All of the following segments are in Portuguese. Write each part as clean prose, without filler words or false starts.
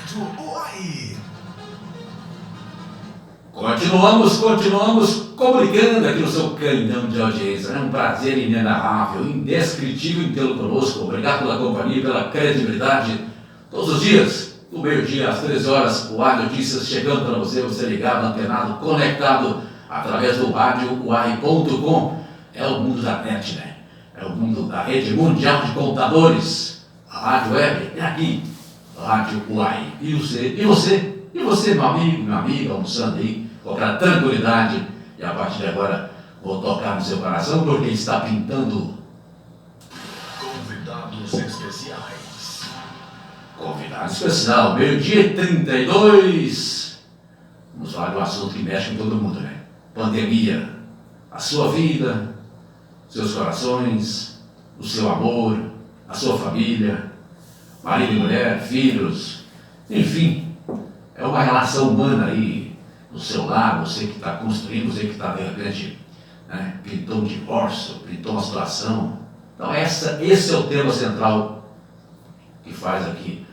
Rádio Uai. Continuamos comunicando aqui no seu canhão de audiência. É um prazer inenarrável, indescritível em tê-lo conosco. Obrigado pela companhia, pela credibilidade. Todos os dias, do meio-dia às 13 horas, o Uai Notícias chegando para você, você ligado, antenado, conectado através do radiouai.com. É o mundo da net, né? É o mundo da rede mundial de computadores. A rádio web é aqui, Rádio Uai. E você, meu amigo, minha amiga, almoçando aí, com aquela tranquilidade. E a partir de agora, vou tocar no seu coração, porque está pintando Convidados especiais. Convidado especial, meio-dia e 32. Vamos falar de um assunto que mexe com todo mundo, né? Pandemia. A sua vida, seus corações, o seu amor, a sua família, marido e mulher, filhos, enfim, é uma relação humana aí no seu lar, você que está construindo, você que está de repente, né, pintou um divórcio, pintou uma situação. Então esse é o tema central que faz aqui.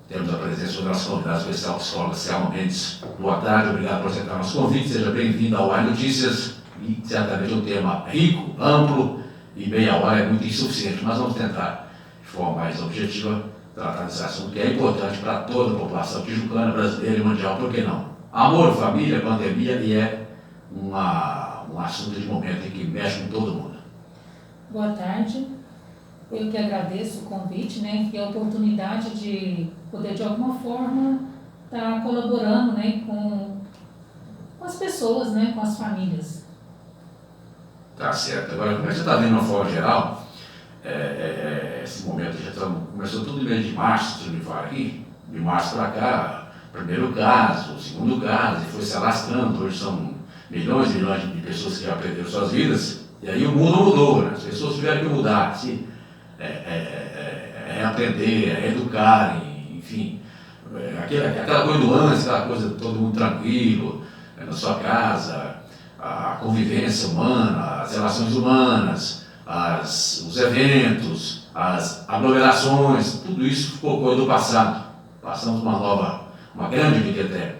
Temos a presença do nosso convidado especial, psicóloga Selma Mendes. Boa tarde, obrigado por aceitar nosso convite, seja bem-vindo ao Uai Notícias. E certamente um tema rico, amplo, e meia hora é muito insuficiente, mas vamos tentar, de forma mais objetiva, tratar desse assunto que é importante para toda a população tijucana, brasileira e mundial, por que não? Amor, família, pandemia, e é um assunto de momento em que mexe com todo mundo. Boa tarde, eu que agradeço o convite, né, e a oportunidade de poder de alguma forma estar colaborando, né, com as pessoas, né, com as famílias. Tá certo. Agora, como é que você está vendo de uma forma geral, esse momento já começou tudo em mês de março, se não me fala aqui, de março para cá, primeiro caso, segundo caso, e foi se alastrando, hoje são milhões e milhões de pessoas que já perderam suas vidas, e aí o mundo mudou, né? As pessoas tiveram que mudar, se reaprender, reeducar, enfim, aquela coisa do antes, aquela coisa de todo mundo tranquilo, na sua casa, a convivência humana, as relações humanas, os eventos, as aglomerações, tudo isso ficou coisa do passado. Passamos uma grande, eu diria até,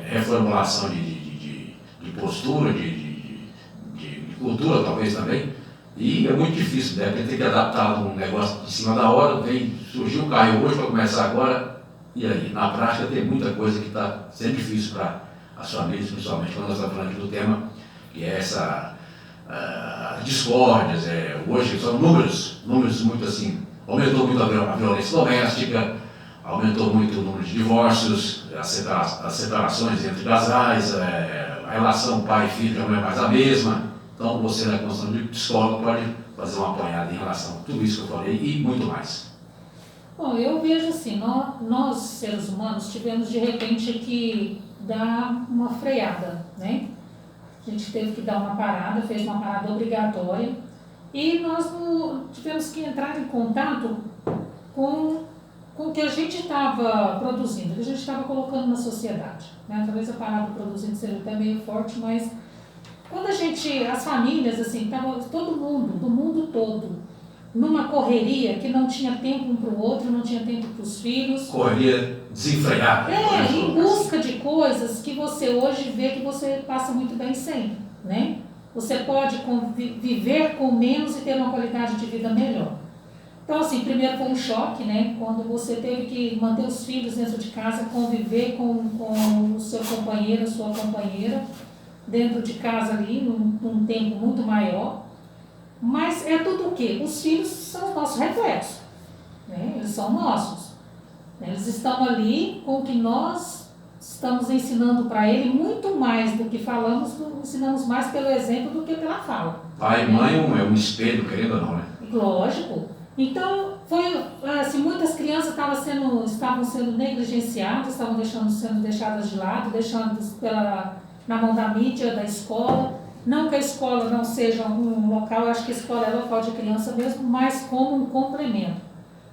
reformulação de postura, de cultura talvez também, e é muito difícil, né? Tem que adaptar um negócio de cima da hora, surgiu, caiu hoje para começar agora, e aí, na prática tem muita coisa que está sendo difícil para as famílias, principalmente quando nós estamos falando aqui do tema, que é essa discórdias, hoje são números muito assim, aumentou muito a violência doméstica, aumentou muito o número de divórcios, as separações entre casais, a relação pai e filho já não é mais a mesma. Então você, na condição de psicólogo, pode fazer uma apanhada em relação a tudo isso que eu falei e muito mais. Bom, eu vejo assim, nós seres humanos tivemos de repente que dar uma freada, né? A gente teve que dar uma parada, fez uma parada obrigatória e nós tivemos que entrar em contato com o que a gente estava produzindo, o que a gente estava colocando na sociedade, né? Talvez a palavra produzindo seja até meio forte, mas quando as famílias, assim, estava todo mundo, do mundo todo, numa correria que não tinha tempo um para o outro, não tinha tempo para os filhos. Correria desenfreada. Em busca de coisas que você hoje vê que você passa muito bem sem, né? Você pode viver com menos e ter uma qualidade de vida melhor. Então, assim, primeiro foi um choque, né? Quando você teve que manter os filhos dentro de casa, conviver com o seu companheiro, a sua companheira, dentro de casa ali, num tempo muito maior. Mas é tudo o quê? Os filhos são os nossos reflexos, né? Eles são nossos. Eles estão ali com o que nós estamos ensinando para ele, muito mais do que falamos, ensinamos mais pelo exemplo do que pela fala. Pai e mãe é um espelho, querendo ou não, né? Lógico. Então, foi assim, muitas crianças estavam sendo negligenciadas, estavam sendo deixadas de lado, deixadas na mão da mídia, da escola. Não que a escola não seja um local, eu acho que a escola é local de criança mesmo, mas como um complemento.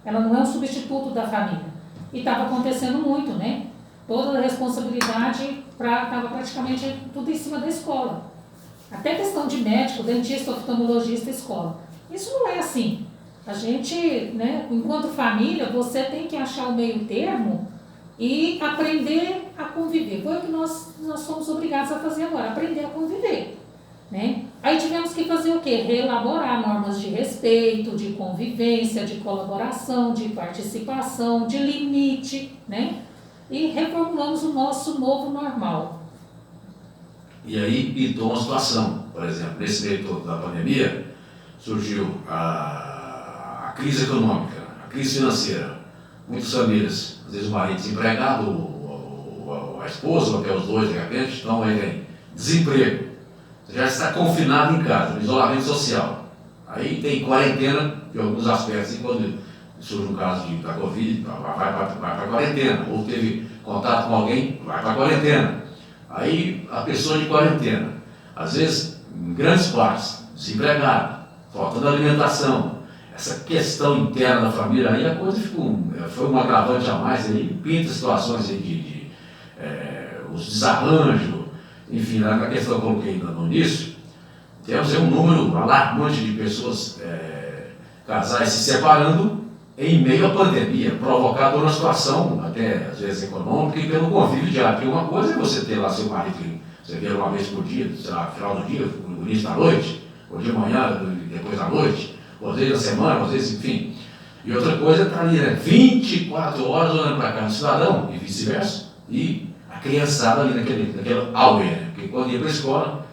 Ela não é um substituto da família. E estava acontecendo muito, né? Toda a responsabilidade estava praticamente tudo em cima da escola. Até questão de médico, dentista, oftalmologista, escola. Isso não é assim. A gente, né, enquanto família, você tem que achar o meio termo e aprender a conviver. Foi o que nós somos obrigados a fazer agora, aprender a conviver, né? Aí tivemos que fazer o quê? Reelaborar normas de respeito, de convivência, de colaboração, de participação, de limite, né? E reformulamos o nosso novo normal. E aí pintou uma situação, por exemplo, nesse meio todo da pandemia, surgiu a crise econômica, a crise financeira. Muitas famílias, às vezes o marido desempregado, a esposa, ou até os dois, de repente, estão aí, desemprego. Você já está confinado em casa, no isolamento social. Aí tem quarentena, de alguns aspectos, e quando surge um caso da Covid, vai para a quarentena, ou teve contato com alguém, vai para a quarentena. Aí a pessoa de quarentena, às vezes em grandes partes, desempregada, faltando alimentação, essa questão interna da família, aí a coisa foi um agravante a mais, aí pinta situações aí de os desarranjos, enfim, na questão que eu coloquei no início, temos aí um número alarmante de pessoas, casais se separando em meio à pandemia, provocada por uma situação, até às vezes econômica, e pelo convívio diário. Porque uma coisa é você ter lá seu marido, que você vê uma vez por dia, sei lá, final do dia, no início da noite, ou de manhã, depois da noite, ou às vezes na semana, ou às vezes, enfim. E outra coisa é estar ali, 24 horas olhando para cá no cidadão, e vice-versa, e a criançada ali naquele auê, né? Porque quando ia para a escola,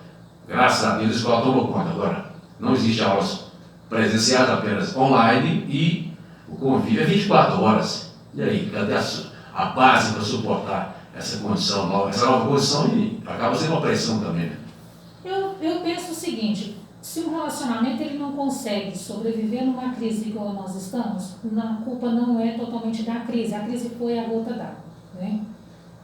graças a Deus a escola tomou conta. Agora, não existe aulas presenciais, apenas online, e o convívio é 24 horas. E aí, cadê a base para suportar essa condição nova? Essa nova condição e acaba sendo uma pressão também, né? Eu penso o seguinte, se um relacionamento ele não consegue sobreviver numa crise igual nós estamos, a culpa não é totalmente da crise, a crise foi a gota d'água, né?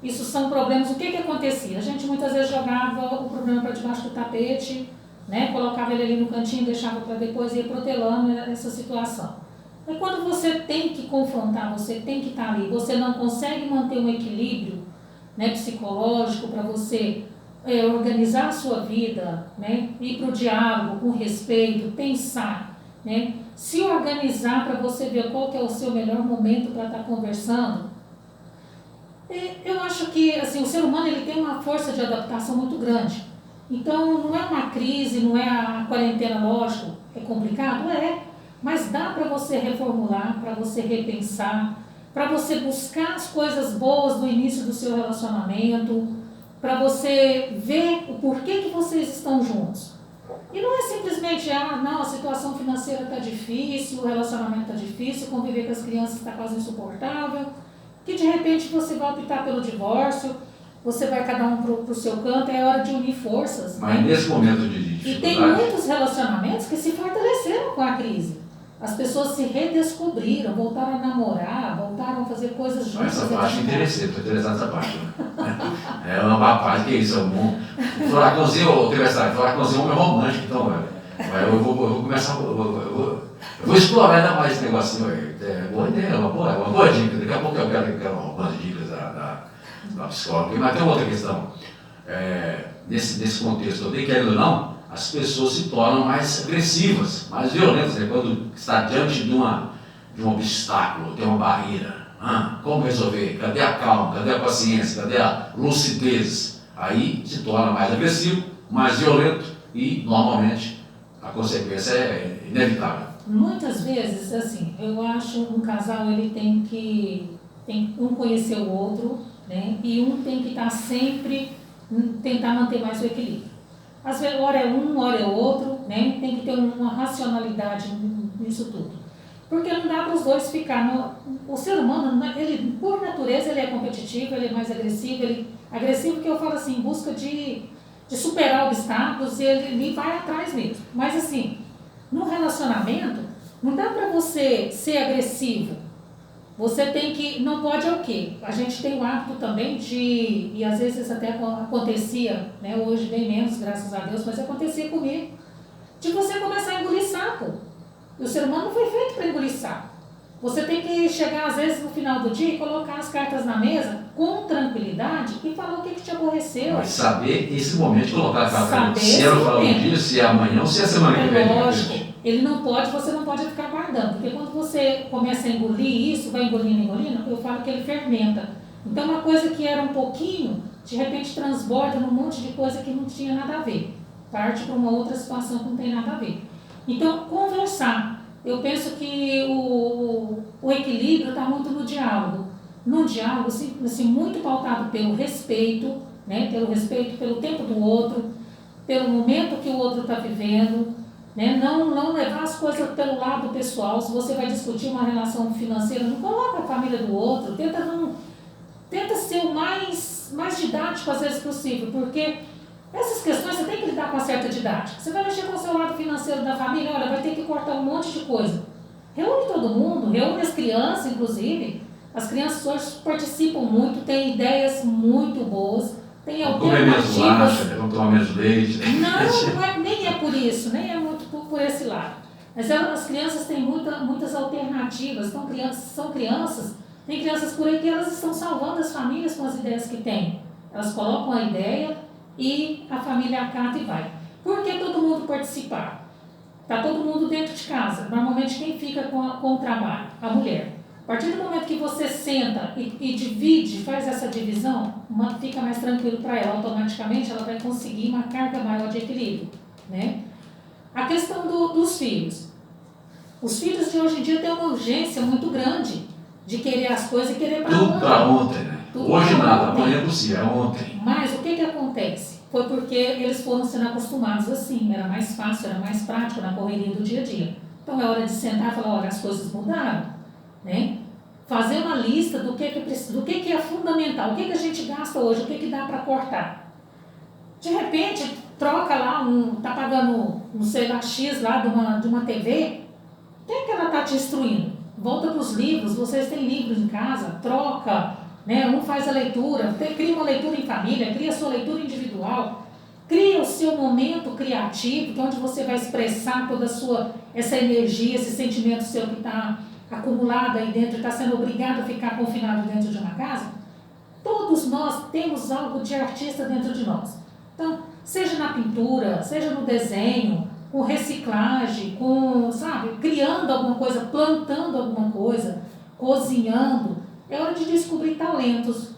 Isso são problemas, o que acontecia? A gente muitas vezes jogava o problema para debaixo do tapete, né? Colocava ele ali no cantinho, deixava para depois ir protelando essa situação. E quando você tem que confrontar, você tem que estar ali, você não consegue manter um equilíbrio, né, psicológico para você organizar a sua vida, né, ir para o diálogo, com respeito, pensar, né, se organizar para você ver qual que é o seu melhor momento para estar conversando. Eu acho que assim, o ser humano ele tem uma força de adaptação muito grande. Então não é uma crise, não é a quarentena, lógico, é complicado? Mas dá para você reformular, para você repensar, para você buscar as coisas boas do início do seu relacionamento, para você ver o porquê que vocês estão juntos. E não é simplesmente, não, a situação financeira está difícil, o relacionamento está difícil, conviver com as crianças está quase insuportável, que de repente você vai optar pelo divórcio, você vai cada um para o seu canto, é hora de unir forças. Mas nesse momento de dificuldade... E tem muitos relacionamentos que se fortaleceram com a crise. As pessoas se redescobriram, voltaram a namorar, voltaram a fazer coisas juntas. Essa parte interessante, estou interessado nessa parte. É uma parte que é isso, o furacãozinho, o furacãozinho é um homem romântico, então, eu vou começar, eu vou explorar ainda mais esse negocinho aí. É boa ideia, é uma boa dica. Daqui a pouco eu quero algumas dicas da psicóloga. Mas tem uma outra questão. Nesse contexto, eu querendo ou não, as pessoas se tornam mais agressivas, mais violentas, né? Quando está diante de um obstáculo, tem uma barreira. Como resolver? Cadê a calma? Cadê a paciência? Cadê a lucidez? Aí se torna mais agressivo, mais violento e, normalmente, a consequência é inevitável. Muitas vezes, assim, eu acho um casal ele tem um conhecer o outro, né? E um tem que estar sempre, tentar manter mais o equilíbrio. Às vezes, hora é um, hora é outro, né? Tem que ter uma racionalidade nisso tudo. Porque não dá para os dois ficar... O ser humano, ele, por natureza, ele é competitivo, ele é mais agressivo. Agressivo que eu falo assim, em busca de superar obstáculos, ele vai atrás mesmo. Mas assim, no relacionamento, não dá para você ser agressivo. Você tem que... Não pode é o quê? A gente tem o hábito também de... E às vezes até acontecia, né? Hoje bem menos, graças a Deus, mas acontecia comigo. De você começar a engolir sapo. E o ser humano não foi feito para engolir sapo. Você tem que chegar às vezes no final do dia e colocar as cartas na mesa com tranquilidade e falar o que te aborreceu. Mas saber esse momento de colocar a carta na mesa. Se é no final do dia, se é amanhã ou se é a semana que vem. Lógico. Você não pode ficar guardando, porque quando você começa a engolir isso, vai engolindo, eu falo que ele fermenta. Então uma coisa que era um pouquinho, de repente transborda num monte de coisa que não tinha nada a ver. Parte para uma outra situação que não tem nada a ver. Então, conversar. Eu penso que o equilíbrio está muito no diálogo. No diálogo, assim, muito pautado pelo respeito, né? Pelo respeito pelo tempo do outro, pelo momento que o outro está vivendo, né? Não levar as coisas pelo lado pessoal. Se você vai discutir uma relação financeira, não coloca a família do outro, tenta ser o mais didático às vezes possível, porque essas questões você tem que lidar com uma certa didática. Você vai mexer com o seu lado financeiro da família, olha, vai ter que cortar um monte de coisa. Reúne todo mundo, reúne as crianças, inclusive. As crianças hoje participam muito, têm ideias muito boas, têm alternativas. Comer menos lanche, vão tomar menos leite. Nem é por isso, nem é muito por esse lado. Mas as crianças têm muitas alternativas, são crianças, tem crianças por aí que elas estão salvando as famílias com as ideias que têm. Elas colocam a ideia e a família acata e vai. Por que todo mundo participar? Está todo mundo dentro de casa. Normalmente quem fica com o trabalho? A mulher. A partir do momento que você senta e divide, faz essa divisão, fica mais tranquilo para ela. Automaticamente ela vai conseguir uma carga maior de equilíbrio, né? A questão dos filhos. Os filhos de hoje em dia têm uma urgência muito grande de querer as coisas e querer para ontem. Tudo para ontem, né? Tudo Hoje pra nada, ontem. amanhã é possível, é ontem. Mas o que acontece? Foi porque eles foram sendo acostumados assim, era mais fácil, era mais prático na correria do dia a dia. Então é hora de sentar e falar, olha, as coisas mudaram, né? Fazer uma lista do que é fundamental, o que a gente gasta hoje, o que dá para cortar. De repente, troca lá, tá pagando, não sei lá, X lá de uma TV, o que ela está te instruindo? Volta para os livros, vocês têm livros em casa, troca, né? Um faz a leitura, cria uma leitura em família, cria a sua leitura individual, cria o seu momento criativo, que é onde você vai expressar toda essa energia, esse sentimento seu que está acumulado aí dentro, está sendo obrigado a ficar confinado dentro de uma casa. Todos nós temos algo de artista dentro de nós. Então, seja na pintura, seja no desenho, com reciclagem, criando alguma coisa, plantando alguma coisa, cozinhando. É hora de descobrir talentos.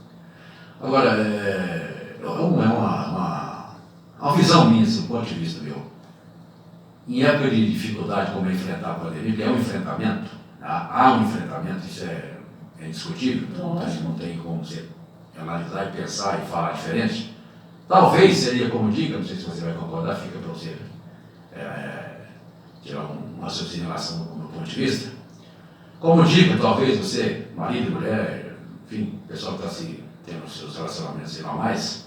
Agora, é uma visão minha, do ponto de vista meu. Em época de dificuldade, como é enfrentar a pandemia, que é um enfrentamento, há um enfrentamento, isso é indiscutível, não tem como você analisar e pensar e falar diferente. Talvez seria como dica, não sei se você vai concordar, fica para você tirar um raciocínio em relação ao meu ponto de vista. Como dica, talvez você, marido e mulher, enfim, pessoal que está tendo os seus relacionamentos mais,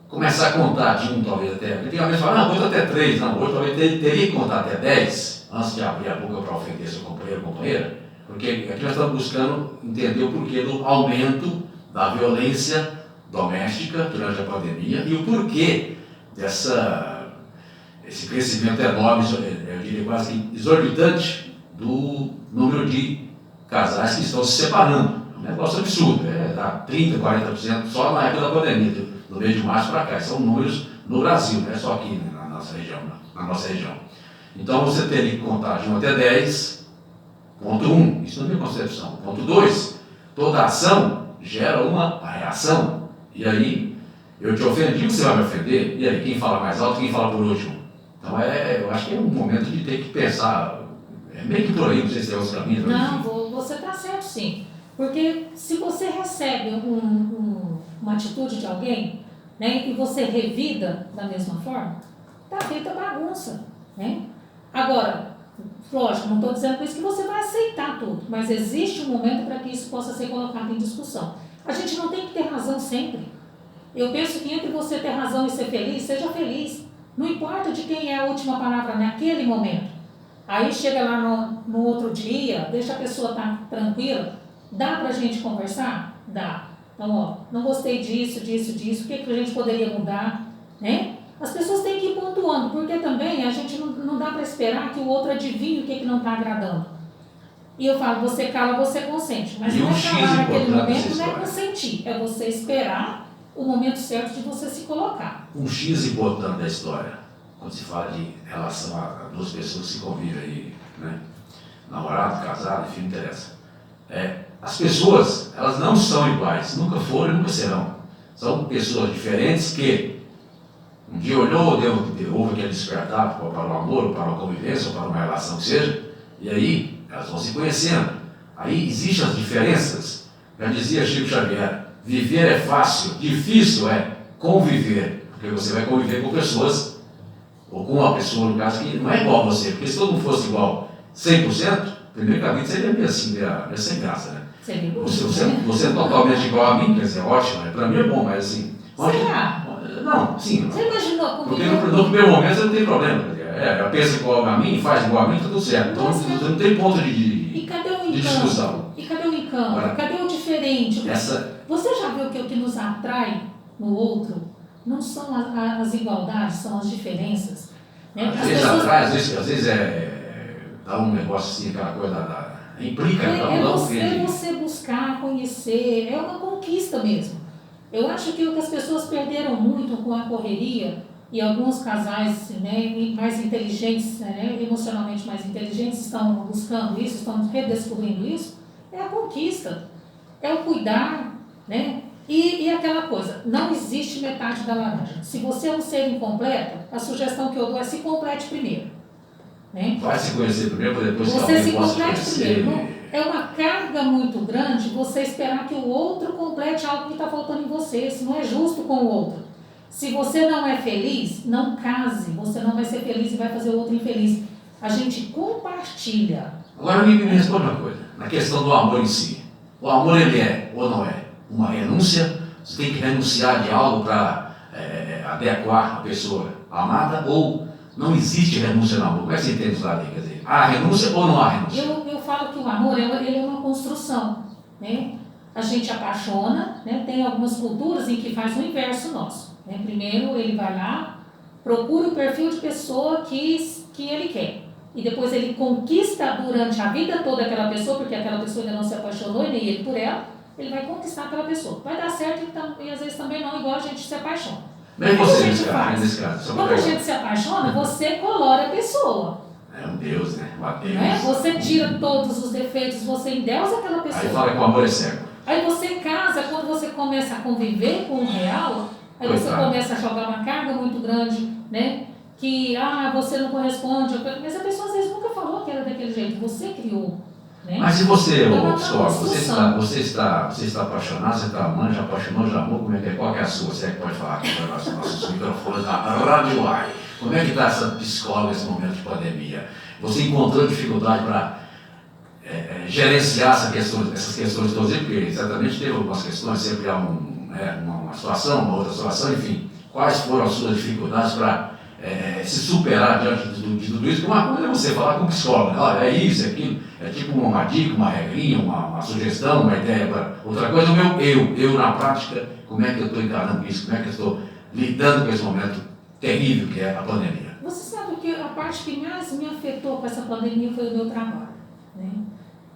começar a contar de um, talvez até. Antigamente falava, não, conta até 3, não, hoje talvez teria que contar até 10 antes de abrir a boca para ofender seu companheiro ou companheira, porque aqui nós estamos buscando entender o porquê do aumento da violência doméstica durante a pandemia e o porquê esse crescimento enorme, eu diria quase que exorbitante, do número de casais que estão se separando. É um negócio absurdo, dá 30%, 40% só na época da pandemia, do mês de março para cá. São números no Brasil, não é só aqui na nossa região. Então você teria que contar de 1 até 10, ponto 1, isso na minha concepção. Ponto 2, toda ação gera uma reação. E aí, eu te ofendi, você vai me ofender, e aí, quem fala mais alto, quem fala por último? Então eu acho que é um momento de ter que pensar, meio que por aí, não sei se tem outros caminhos. Não, você está certo sim. Porque se você recebe uma atitude de alguém, né, e você revida da mesma forma, está feita bagunça, né? Agora, lógico, não estou dizendo com isso que você vai aceitar tudo, mas existe um momento para que isso possa ser colocado em discussão. A gente não tem que ter razão sempre. Eu penso que entre você ter razão e ser feliz, seja feliz. Não importa de quem é a última palavra naquele momento. Aí chega lá no outro dia, deixa a pessoa estar tranquila. Dá para a gente conversar? Dá. Então, não gostei disso, o que a gente poderia mudar, né? As pessoas têm que ir pontuando, porque também a gente não dá para esperar que o outro adivinhe o que não está agradando. E eu falo, você cala, você consente. Mas não é calar naquele momento, não é consentir. É você esperar o momento certo de você se colocar. Um X importante da história, quando se fala de relação a duas pessoas que convivem aí, né? Namorado, casado, enfim, não interessa. as pessoas, elas não são iguais, nunca foram e nunca serão. São pessoas diferentes que um dia olhou, houve aquele despertar para o amor, para a convivência, ou para uma relação que seja, e aí elas vão se conhecendo. Aí existem as diferenças. Já dizia Chico Xavier, viver é fácil, difícil é conviver, porque você vai conviver com pessoas, ou com uma pessoa, no caso, que não é igual a você, porque se todo mundo fosse igual 100%, primeiro que a vida seria meio assim, meio sem graça, né? Você é totalmente igual a mim, quer dizer, ótimo, para mim é bom, mas assim... Será? Não, sim. Você imaginou comigo? Porque no primeiro momento você não tem problema. Ela pensa igual a mim, faz igual a mim, tá tudo certo. Então não tem ponto E cadê o encanto? discussão. E cadê o encanto? Agora, cadê o diferente? Você já viu que o que nos atrai no outro não são as igualdades, são as diferenças? Né? Às vezes atrai, às vezes dá um negócio assim, aquela coisa implica. Você buscar, conhecer, é uma conquista mesmo. Eu acho que o que as pessoas perderam muito com a correria, e alguns casais, né, mais inteligentes, né, emocionalmente mais inteligentes, estão buscando isso, estão redescobrindo isso, é a conquista, é o cuidar, né? E aquela coisa, não existe metade da laranja. Se você é um ser incompleto, a sugestão que eu dou é se complete primeiro. Né? Vai se conhecer primeiro, para depois você se complete primeiro. É uma carga muito grande você esperar que o outro complete algo que está faltando em você. Isso não é justo com o outro. Se você não é feliz, não case. Você não vai ser feliz e vai fazer o outro infeliz. A gente compartilha. Agora me responde uma coisa. Na questão do amor em si. O amor, ele é ou não é uma renúncia? Você tem que renunciar de algo para adequar a pessoa amada? Ou não existe renúncia no amor? Como é que você entende isso lá? Quer dizer, há renúncia ou não há renúncia? Eu falo que o amor ele é uma construção. Né? A gente apaixona, né? Tem algumas culturas em que faz o inverso nosso. Né? Primeiro ele vai lá, procura o perfil de pessoa que ele quer. E depois ele conquista durante a vida toda aquela pessoa, porque aquela pessoa ainda não se apaixonou, e nem ele por ela, ele vai conquistar aquela pessoa. Vai dar certo e às vezes também não, igual a gente se apaixona. Bem, você nesse caso. Quando a gente se apaixona, você colore a pessoa. É um Deus, né? Um Deus. Né? Você tira todos os defeitos, você endeusa aquela pessoa. Aí fala que o amor é cego. Aí você casa, quando você começa a conviver com o real, aí você começa a jogar uma carga muito grande, né? Que, você não corresponde, mas a pessoa às vezes nunca falou que era daquele jeito, você criou. Né? Mas se você, psicólogo, você está apaixonado, você está amando, já apaixonou, já amou, como é que é? Qual que é a sua? Você é que pode falar aqui para os nossos microfones da Rádio Ai. Como é que está essa psicóloga nesse momento de pandemia? Você encontrou dificuldade para gerenciar essas questões todas, porque certamente teve algumas questões, sempre há uma situação, uma outra situação, enfim. Quais foram as suas dificuldades para se superar diante de tudo isso? Porque uma coisa é você falar com o psicólogo, né? Olha, é isso, é aquilo, é tipo uma dica, uma regrinha, uma sugestão, uma ideia. Outra coisa é o meu eu na prática, como é que eu estou encarando isso, como é que eu estou lidando com esse momento terrível que é a pandemia. Você sabe que a parte que mais me afetou com essa pandemia foi o meu trabalho. Né?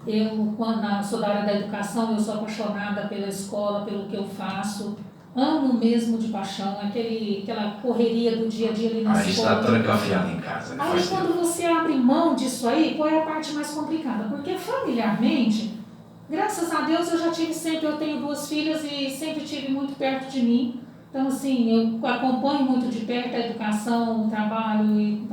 Eu, quando sou da área da educação, eu sou apaixonada pela escola, pelo que eu faço. Amo mesmo de paixão, aquela correria do dia a dia ali na escola. Aí está trancafiado em casa. Né? Aí quando você abre mão disso aí, qual é a parte mais complicada? Porque familiarmente, graças a Deus eu tenho 2 filhas e sempre tive muito perto de mim. Então assim, eu acompanho muito de perto a educação, o trabalho e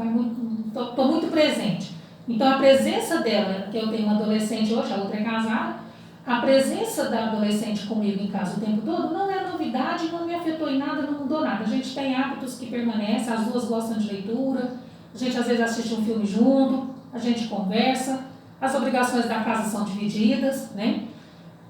estou muito presente. Então a presença dela, que eu tenho uma adolescente hoje, a outra é casada, a presença da adolescente comigo em casa o tempo todo não é novidade, não me afetou em nada, não mudou nada. A gente tem hábitos que permanecem, as 2 gostam de leitura, a gente às vezes assiste um filme junto, a gente conversa, as obrigações da casa são divididas, né?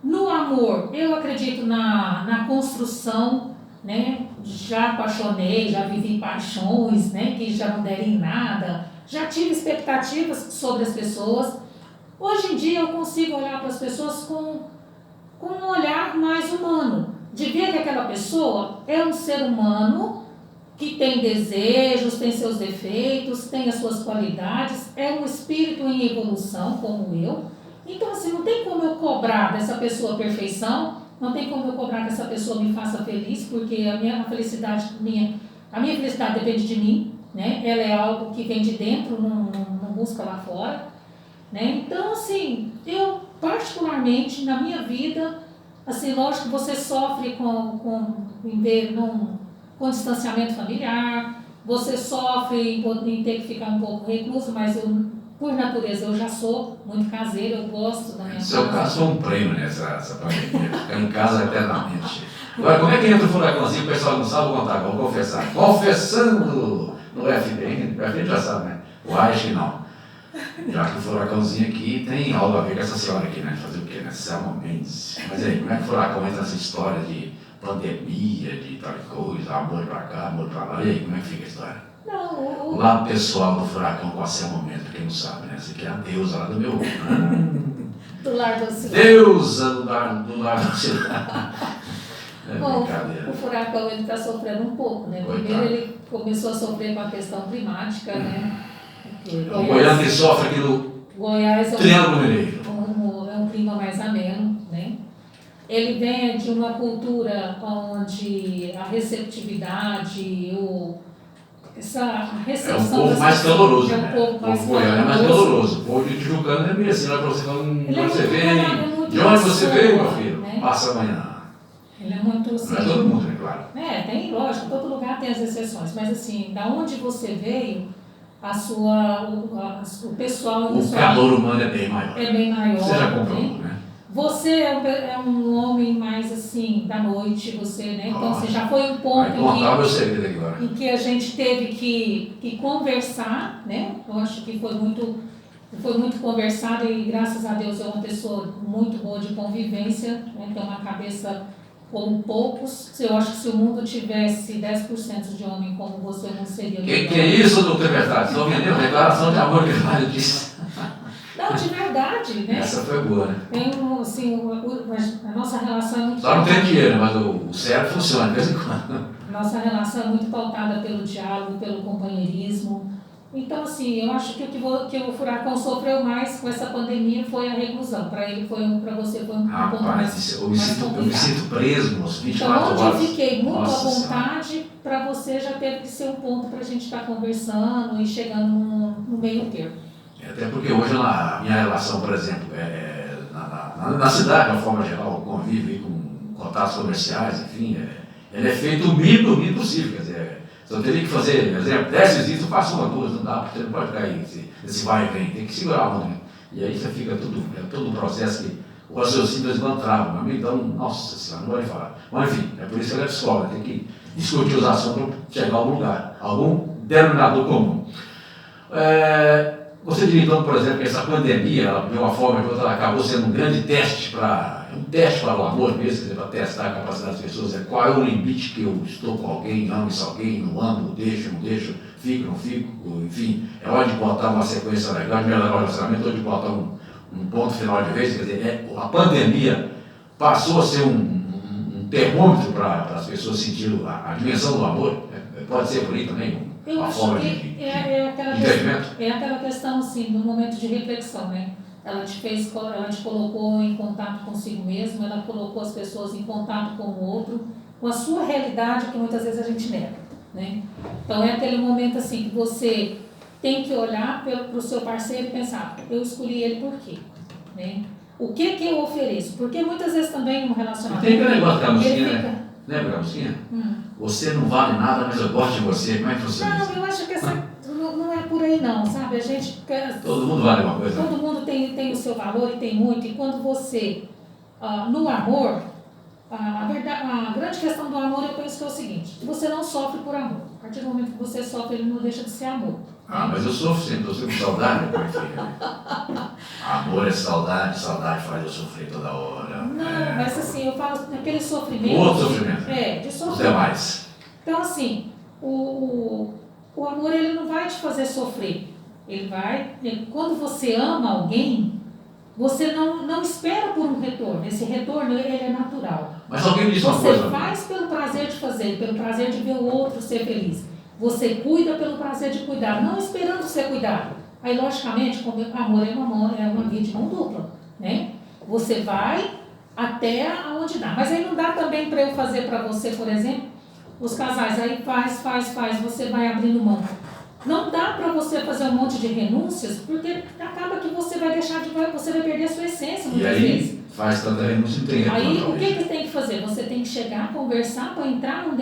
No amor, eu acredito na construção, né? Já apaixonei, já vivi paixões, né? Que já não deram em nada, já tive expectativas sobre as pessoas. Hoje em dia eu consigo olhar para as pessoas com um olhar mais humano, de ver que aquela pessoa é um ser humano que tem desejos, tem seus defeitos, tem as suas qualidades, é um espírito em evolução como eu. Então assim, não tem como eu cobrar dessa pessoa a perfeição, não tem como eu cobrar que essa pessoa me faça feliz, porque a minha felicidade depende de mim, né? Ela é algo que vem de dentro, não busca lá fora. Né? Então, assim, eu particularmente na minha vida, assim, lógico que você sofre com distanciamento familiar, você sofre em ter que ficar um pouco recluso, mas eu, por natureza, eu já sou muito caseira, eu gosto da minha casa. No seu caso, foi um prêmio nessa pandemia, ficar em casa eternamente. Agora, como é que entra o furacãozinho? O pessoal não sabe, vou contar, vou confessar. Confessando no FBN, o FBN já sabe, né? O acho que não. Já que o furacãozinho aqui tem algo a ver com essa senhora aqui, né? Fazer o quê, né? Selma Mendes. Mas aí, como é que o furacão entra nessa história de pandemia, de tal coisa, amor pra cá, amor pra lá? E aí, como é que fica a história? Não, O lado pessoal do furacão com a Selma Mendes, pra quem não sabe, né? Essa aqui é a deusa lá do meu né? do lar do Auxiliar. Deusa do lar do Auxiliar. É Bom, brincadeira. o furacão ele está sofrendo um pouco, né? Coitado. Primeiro ele começou a sofrer com a questão climática, né? Porque O goiano que sofre aqui no Goiás é Triângulo Mineiro. é um clima mais ameno, né? Ele vem de uma cultura onde a receptividade, essa recepção... É um povo das mais pessoas caloroso, é né? um pouco mais O goiano é mais caloroso. O povo de Tijucano é meio assim, lá pra você falar, Ele onde é você muito vem, muito de onde você mais veio, meu solto, filho? né? Passa amanhã. Ele é muito assim... Não é todo mundo, né, claro. Tem, lógico, todo lugar tem as exceções, mas assim, da onde você veio, o pessoal da O sua calor humano é bem maior. é bem maior. Você já né? comprovou, né? Você é um homem mais assim, da noite, você, né? Então, Nossa. assim, já foi um ponto Vai contar o meu segredo aqui agora. em que a gente teve que conversar, né? Eu acho que foi muito conversado e graças a Deus é uma pessoa muito boa de convivência, né? Tem uma cabeça como poucos. Eu acho que se o mundo tivesse 10% de homem como você, não seria melhor. Que é isso, doutor Verdade? Estão vendendo declaração de amor que ele disse. Não, de verdade, né? Essa foi boa, né? Tem assim, a nossa relação é muito... Só não tem dinheiro, mas o cérebro funciona de vez em quando. Nossa relação é muito pautada pelo diálogo, pelo companheirismo. Então, assim, eu acho que que o furacão sofreu mais com essa pandemia foi a reclusão. Para ele para você foi um ponto mais eu me sinto preso, moço, 24 então, onde horas. eu fiquei muito Nossa à vontade, para você já teve que ser um ponto para a gente estar conversando e chegando no meio termo. Até porque hoje a minha relação, por exemplo, na cidade, de uma forma geral, convive com contatos comerciais, enfim, ele é feito o mínimo possível. Quer dizer, se eu teria que fazer, por exemplo, 10 visitas, eu faço uma, duas, não dá, porque você não pode cair esse vai e vem, tem que segurar a onda. E aí você fica todo um processo que o raciocínio eles não travam, então, nossa senhora, não pode falar. Mas enfim, é por isso que ele é psicólogo, tem que discutir os assuntos para chegar a algum lugar, algum denominador comum. Você diria então, por exemplo, que essa pandemia, ela, de uma forma ou de outra, ela acabou sendo um grande teste para o amor mesmo, para testar a capacidade das pessoas, qual é o limite que eu estou com alguém, amo esse alguém, não amo, deixo, não deixo, fico, não fico, enfim, é hora de botar uma sequência legal, de melhorar o relacionamento, ou de botar um ponto final de vez, quer dizer, a pandemia passou a ser um termômetro para as pessoas sentirem a dimensão do amor, pode ser por aí também, eu uma acho forma que de aquela questão, assim, no momento de reflexão, né? Ela te colocou em contato consigo mesmo, ela colocou as pessoas em contato com o outro, com a sua realidade que muitas vezes a gente nega, né? Então é aquele momento assim que você tem que olhar para o seu parceiro e pensar, eu escolhi ele por quê, né? O que eu ofereço? Porque muitas vezes também um relacionamento... Tem aquele negócio da musiquinha, fica... né? Lembra da musiquinha? Você não vale nada, mas eu gosto de você. Como é que funciona isso? Não, eu acho que não é por aí não, sabe? A gente... Todo mundo vale uma coisa. Todo mundo tem o seu valor e tem muito. E quando você, no amor, a grande questão do amor eu penso que é o seguinte, você não sofre por amor. A partir do momento que você sofre, ele não deixa de ser amor. Mas eu sofro sempre, eu sofro com saudade, minha filha. Amor é saudade, saudade faz eu sofrer toda hora. Não, mas assim, eu falo aquele sofrimento... Outro sofrimento. De Os sofrimento. demais. Então, assim, o amor ele não vai te fazer sofrer. Ele vai... Quando você ama alguém, você não espera por um retorno. Esse retorno, ele é natural. Mas alguém me disse uma Você coisa. faz pelo prazer de fazer, pelo prazer de ver o outro ser feliz. Você cuida pelo prazer de cuidar, não esperando ser cuidado. Aí, logicamente, como amor é uma via de mão dupla, né? Você vai até aonde dá. Mas aí não dá também para eu fazer para você, por exemplo, os casais, aí faz, você vai abrindo mão. Não dá para você fazer um monte de renúncias, porque acaba que você vai você vai perder a sua essência muitas E aí vezes. faz tanta renúncia, não tem Aí retorno. o que tem que fazer? Você tem que chegar, conversar para entrar num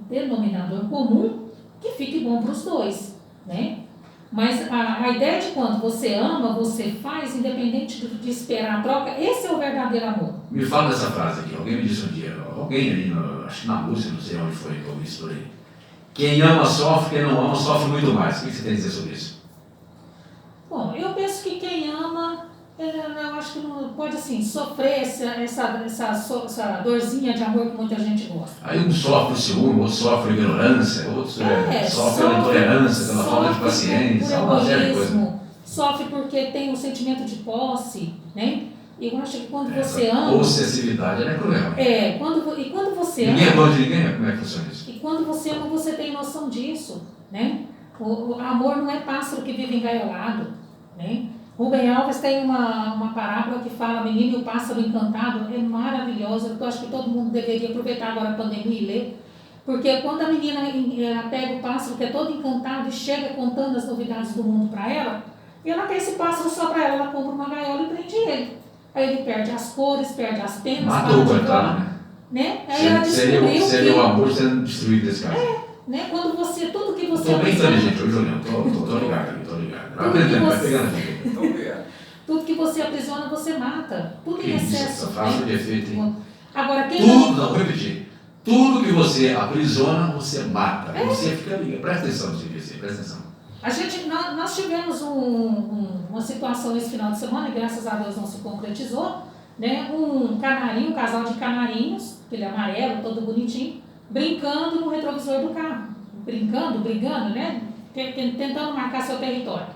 denominador comum que fique bom para os dois, né? Mas a ideia de quando você ama, você faz, independente de esperar a troca, esse é o verdadeiro amor. Me fala dessa frase aqui, alguém me disse um dia, alguém ali, acho que na Rússia, não sei onde foi que eu vi isso por aí. Quem ama sofre, quem não ama sofre muito mais. O que você tem a dizer sobre isso? Bom, eu penso que quem ama, eu acho que não pode assim, sofrer essa dorzinha de amor que muita gente gosta. Aí um sofre o ciúme, outro sofre a ignorância, outro sofre a intolerância, pela falta de paciência, uma série de coisas. Sofre porque tem um sentimento de posse, né? E eu acho que quando você ama... Possessividade é cruel. Quando você ama... Ninguém é dono de ninguém, como é que funciona isso? E quando você ama, você tem noção disso, né? O amor não é pássaro que vive engaiolado, né? Rubem Alves tem uma parábola que fala Menino e o Pássaro Encantado, é maravilhosa, eu acho que todo mundo deveria aproveitar agora a pandemia e ler, porque quando a menina ela pega o pássaro que é todo encantado e chega contando as novidades do mundo para ela, e ela quer esse pássaro só para ela compra uma gaiola e prende ele. Aí ele perde as cores, perde as penas, matou o coitado, né? Aí ela descobriu seria o amor sendo destruído desse caso. Né? Quando você, tudo que você... Estou bem inteligente hoje, Juliano, estou ligado. Vai aprendendo, vai pegando aqui. Tudo que você aprisiona, você mata. Tudo em excesso. Essa frase de efeito, hein? Agora, vou repetir. Tudo que você aprisiona, você mata. Você fica ligado. Presta atenção nisso aqui, presta atenção. Nós tivemos uma situação esse final de semana, e graças a Deus não se concretizou, né? Um casal de canarinhos, aquele amarelo, todo bonitinho, brincando no retrovisor do carro. Brigando, né? Tentando marcar seu território.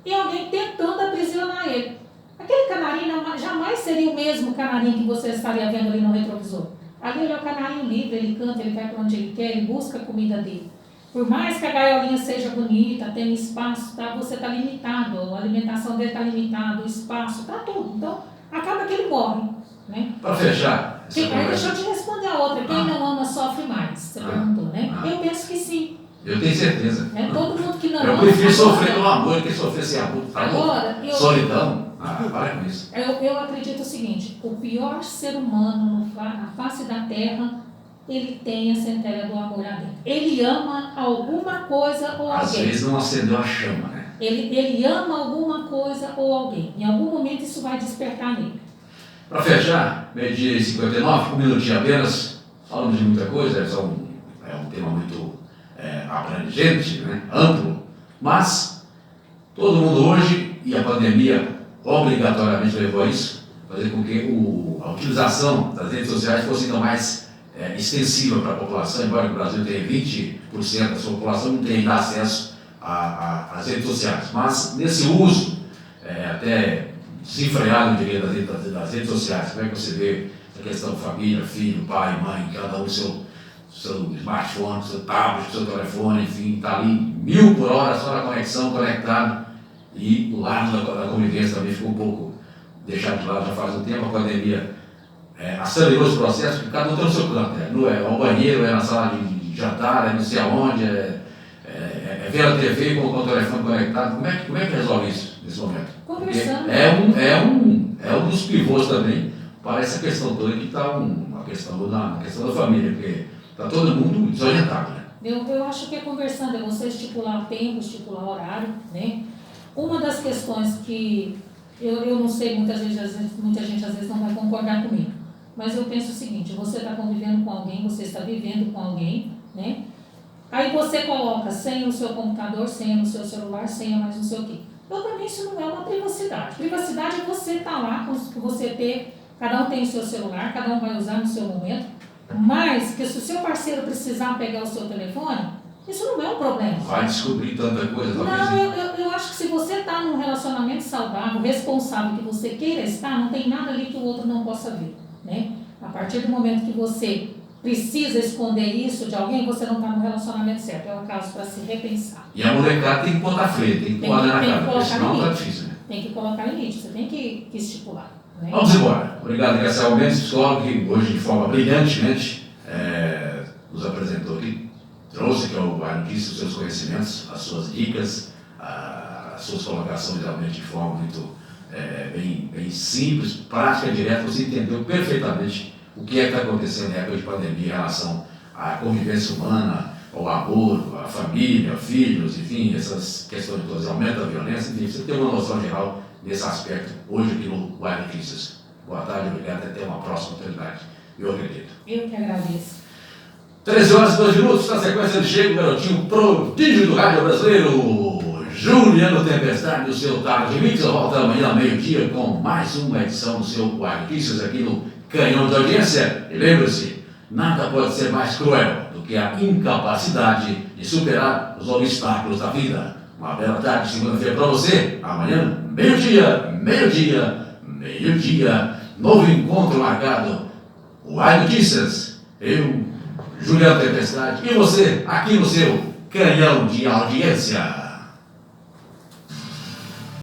E alguém tentando aprisionar ele. Aquele canarinho jamais seria o mesmo canarinho que você estaria vendo ali no retrovisor. Ali ele é o canarinho livre, ele canta, ele vai para onde ele quer, ele busca a comida dele. Por mais que a gaiolinha seja bonita, tenha espaço, tá? Você está limitado, a alimentação dele está limitada, o espaço, está tudo. Então, acaba que ele morre, né? Para fechar... Aí deixa eu te responder a outra. Quem não ama sofre mais, você perguntou, né? Eu penso que sim. Eu tenho certeza. Né? Todo mundo que não ama... Eu prefiro sofrer pelo amor que sofrer sem amor. Agora, solidão, para com isso. Eu acredito o seguinte, o pior ser humano na face da Terra, ele tem a centelha do amor a dentro. Ele ama alguma coisa ou alguém. Às vezes não acendeu a chama, né? Ele ama alguma coisa ou alguém. Em algum momento isso vai despertar nele. Para fechar, 12h59, um minutinho apenas, falamos de muita coisa, é um tema muito abrangente, né? Amplo, mas todo mundo hoje, e a pandemia obrigatoriamente levou a isso, fazer com que a utilização das redes sociais fosse ainda mais extensiva para a população, embora o Brasil tenha 20% da sua população não tenha ainda acesso às redes sociais, mas nesse uso até desenfreado, eu diria, das redes sociais, como é que você vê a questão família, filho, pai, mãe, cada um seu smartphone, seu tablet, seu telefone, enfim, está ali 1000 por hora só na conexão, conectado, e o lado da convivência também ficou um pouco deixado de lado já faz um tempo. A pandemia acelerou esse processo, porque cada um tem o seu canto, é ao banheiro, é na sala de jantar, é não sei aonde, é ver a TV com o telefone conectado. Como é que resolve isso nesse momento? Conversando. É um dos pivôs também para essa questão toda que está a questão da família, porque está todo mundo desorientado, né? Eu acho que é conversando, é você estipular tempo, estipular horário, né? Uma das questões que eu não sei, muita gente às vezes não vai concordar comigo, mas eu penso o seguinte, você está convivendo com alguém, você está vivendo com alguém, né? Aí você coloca senha no seu computador, senha no seu celular, senha mais não sei o quê. Então, para mim, isso não é uma privacidade. Privacidade é você estar lá, você ter, cada um tem o seu celular, cada um vai usar no seu momento, mas que se o seu parceiro precisar pegar o seu telefone, isso não é um problema. Vai descobrir tanta coisa. Não, eu acho que se você está num relacionamento saudável, responsável, que você queira estar, não tem nada ali que o outro não possa ver, né? A partir do momento que você precisa esconder isso de alguém, você não está no relacionamento certo. É um caso para se repensar. E a molecada tem que botar freio, tem que pôr na cara, porque senão está difícil, né? Tem que colocar limite, você tem que estipular. Né? Vamos embora. Obrigado, Graciela Mendes, psicólogo, que hoje de forma brilhantemente nos apresentou aqui. trouxe, que é o Notícias, os seus conhecimentos, as suas dicas, as suas colocações realmente de forma muito bem simples, prática, direta. Você entendeu perfeitamente o que é que está acontecendo na época de pandemia em relação à convivência humana, ao amor, à família, filhos, enfim, essas questões todas, aumento da violência, enfim, você tem uma noção geral nesse aspecto hoje aqui no Wire Notícias. Boa tarde, obrigado, até uma próxima oportunidade. Eu acredito. Eu que agradeço. 13 horas e 2 minutos, na sequência ele chega o garotinho prodígio do rádio brasileiro, Juliano Tempestade, o seu Tarde Mix. Eu volto amanhã ao meio-dia com mais uma edição do seu Wire Notícias aqui no Canhão de Audiência. E lembre-se, nada pode ser mais cruel do que a incapacidade de superar os obstáculos da vida. Uma bela tarde de segunda-feira para você. Amanhã, meio-dia, novo encontro marcado. Wire Notícias. Eu, Juliano Tempestade, e você, aqui no seu Canhão de Audiência.